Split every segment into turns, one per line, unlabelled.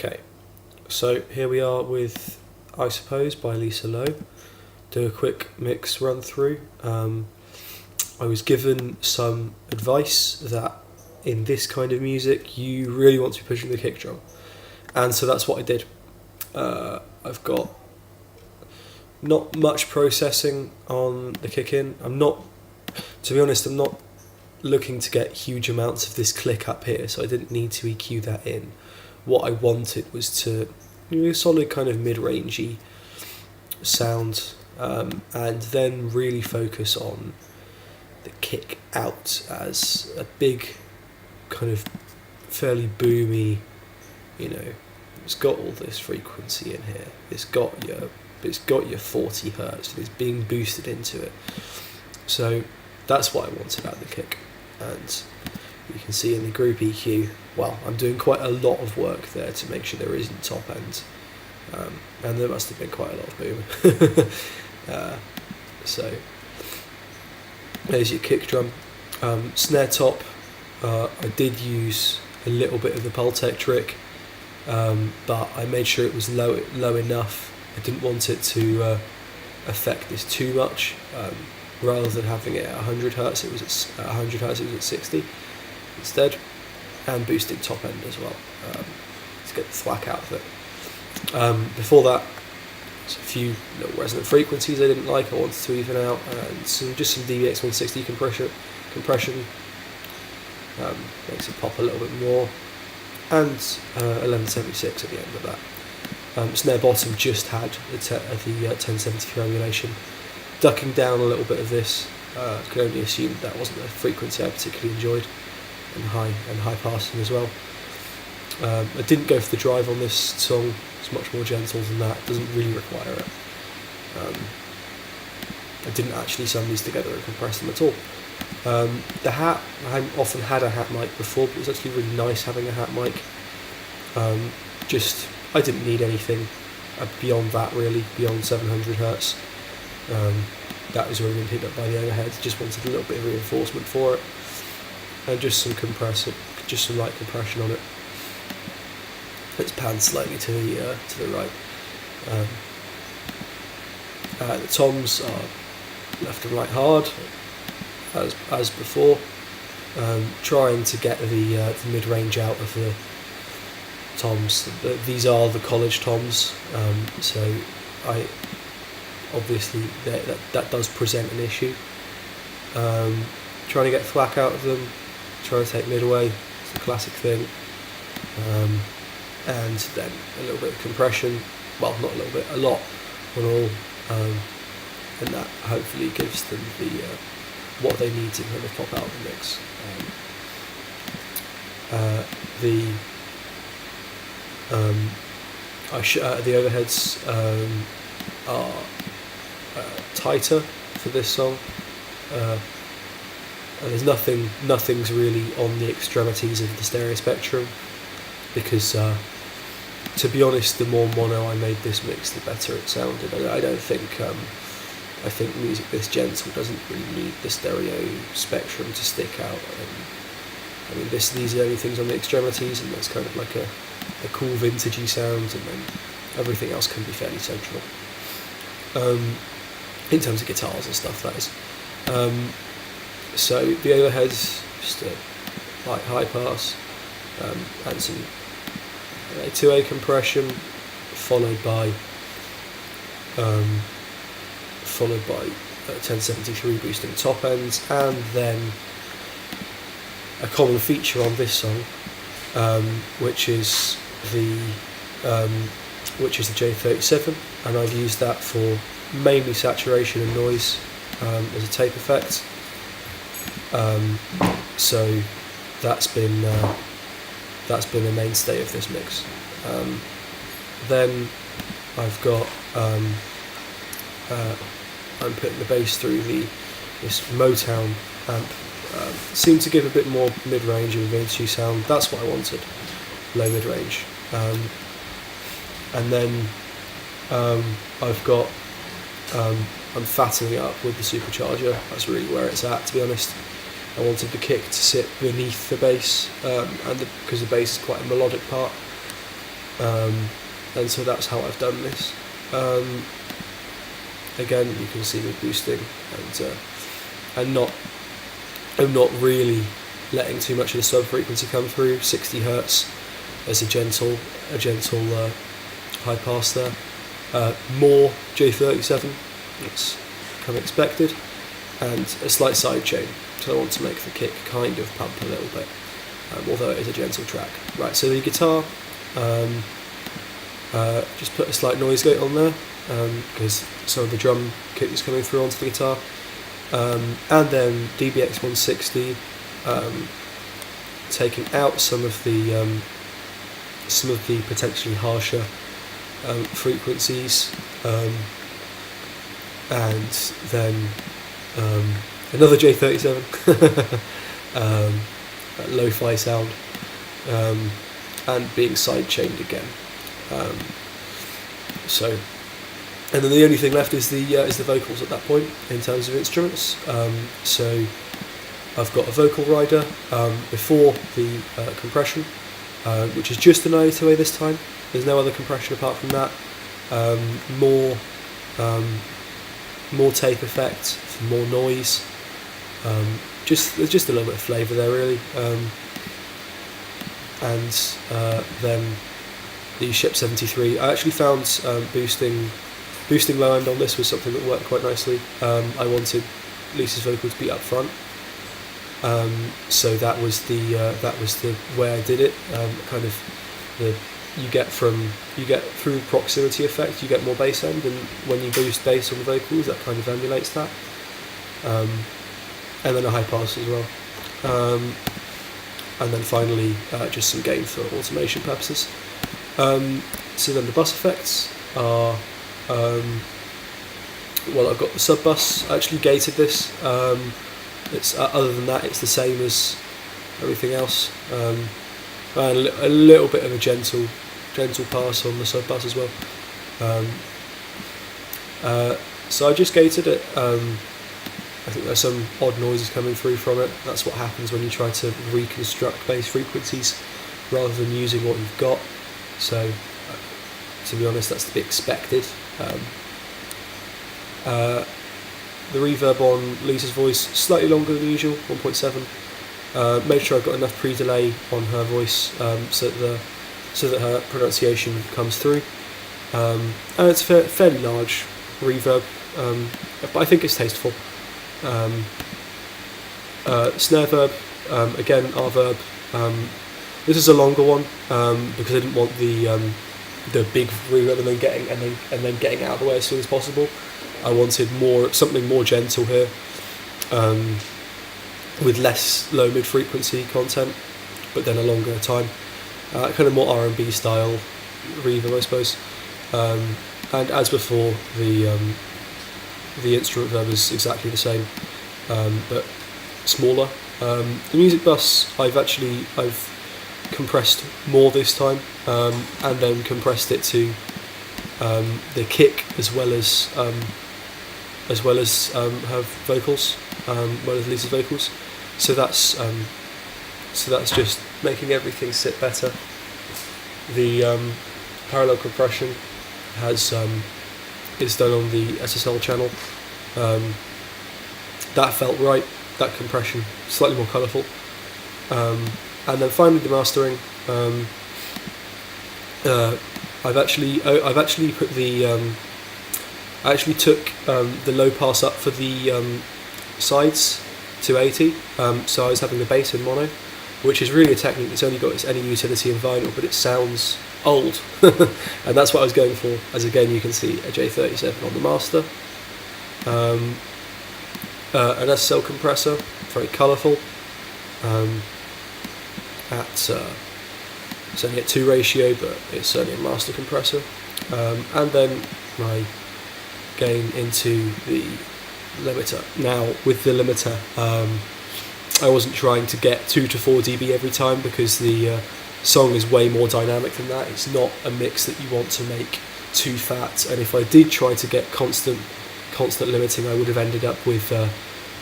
Okay, so here we are with I Suppose by Lisa Loeb. Do a quick mix run through. I was given some advice that in this kind of music you really want to be pushing the kick drum, and so that's what I did. I've got not much processing on the kick in. To be honest, I'm not looking to get huge amounts of this click up here, so I didn't need to EQ that in. What I wanted was to solid kind of mid-rangey sound, and then really focus on the kick out as a big kind of fairly boomy, it's got all this frequency in here. It's got your 40 hertz and it's being boosted into it. So that's what I wanted out of the kick. And you can see in the group EQ, well, I'm doing quite a lot of work there to make sure there isn't top end. And there must have been quite a lot of boom. So there's your kick drum. Snare top, I did use a little bit of the Pultec trick, but I made sure it was low enough. I didn't want it to affect this too much. Rather than having it at 100 hertz, it was at 100 hertz. It was at 60 instead, and boosting top end as well to get the thwack out of it. Before that, there's a few little resonant frequencies I didn't like. I wanted to even out, and just some DBX 160 compression makes it pop a little bit more, and 1176 at the end of that. Snare bottom just had the 1073 emulation. Ducking down a little bit of this, could only assume that wasn't a frequency I particularly enjoyed, and high passing as well. I didn't go for the drive on this song. It's much more gentle than that. It doesn't really require it. I didn't actually sum these together and compress them at all. The hat, I hadn't often had a hat mic before, but it was actually really nice having a hat mic. I didn't need anything beyond that really, beyond 700 hertz. That was already been picked up by the overhead. Just wanted a little bit of reinforcement for it, and just some light compression on it. It's panned slightly to the right. The toms are left and right hard, as before. Trying to get the mid-range out of the toms. These are the college toms, so obviously that does present an issue. Trying to get thwack out of them, trying to take midway, it's a classic thing. And then a little bit of compression, well, not a little bit, a lot on all, and that hopefully gives them what they need to kind of pop out of the mix. The overheads are tighter for this song. And there's nothing's really on the extremities of the stereo spectrum, because to be honest, the more mono I made this mix, the better it sounded. I think music this gentle doesn't really need the stereo spectrum to stick out. These are the only things on the extremities, and that's kind of like a cool vintagey sound, and then everything else can be fairly central. In terms of guitars and stuff, that is. So the overheads, just a light high pass, and some 2A compression, followed by 1073 boosting top ends, and then a common feature on this song, which is the J37, and I've used that for mainly saturation and noise as a tape effect. So that's been a mainstay of this mix. Then I've got I'm putting the bass through this Motown amp. Seemed to give a bit more mid-range and vintage sound. That's what I wanted, low mid-range. And then I've got I'm fattening it up with the supercharger. That's really where it's at, to be honest. I wanted the kick to sit beneath the bass, because the bass is quite a melodic part. and so that's how I've done this. Again, you can see me boosting, and I'm not really letting too much of the sub frequency come through. 60 hertz as a gentle high pass there. More J37, it's kind of expected, and a slight side chain. So I want to make the kick kind of pump a little bit, although it is a gentle track. Right, so the guitar, just put a slight noise gate on there, because some of the drum kick is coming through onto the guitar. And then DBX 160, taking out some of the potentially harsher frequencies, and then another J37, lo-fi sound, and being side chained again. And then the only thing left is the vocals at that point in terms of instruments. So I've got a vocal rider before the compression, which is just an IA2A this time. There's no other compression apart from that. More tape effect, more noise. There's just a little bit of flavour there, really. And then the Ship 73. I actually found boosting low end on this was something that worked quite nicely. I wanted Lisa's vocal to be up front, so that was the way I did it. Kind of you get through proximity effect, you get more bass end, and when you boost bass on the vocals, that kind of emulates that. And then a high pass as well. And then finally, just some gain for automation purposes. So then the bus effects are, well, I've got the sub bus. I actually gated this. It's other than that, it's the same as everything else. And a little bit of a gentle pass on the sub bus as well. So I just gated it. I think there's some odd noises coming through from it. That's what happens when you try to reconstruct bass frequencies rather than using what you've got. So, to be honest, that's to be expected. The reverb on Lisa's voice, slightly longer than usual, 1.7. Made sure I've got enough pre-delay on her voice so that her pronunciation comes through. And it's fairly large reverb, but I think it's tasteful. Snare verb, again R verb. This is a longer one because I didn't want the big reverb and then getting out of the way as soon as possible. I wanted something more gentle here, with less low mid frequency content, but then a longer time, kind of more R&B style reverb, I suppose. And as before, the instrument verb is exactly the same, but smaller. The music bus, I've compressed more this time, and then compressed it to the kick as well as her vocals, well as Lisa's vocals. So that's just making everything sit better. The parallel compression is done on the SSL channel. That felt right. That compression, slightly more colourful. And then finally the mastering. I've actually put I actually took the low pass up for the sides to 80. So I was having the bass in mono, which is really a technique that's only got any utility in vinyl, but it sounds old, and that's what I was going for. As again, you can see a J37 on the master. An SSL compressor, very colourful. It's only at 2 ratio, but it's certainly a master compressor. And then my gain into the limiter. Now, with the limiter, I wasn't trying to get 2 to 4 dB every time, because the song is way more dynamic than that. It's not a mix that you want to make too fat, and if I did try to get constant limiting, I would have ended up with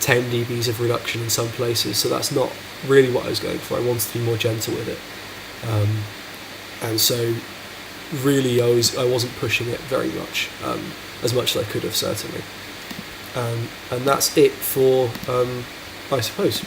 10 dBs of reduction in some places, so that's not really what I was going for. I wanted to be more gentle with it. And so really I wasn't pushing it very much, as much as I could have, certainly. And that's it for I suppose.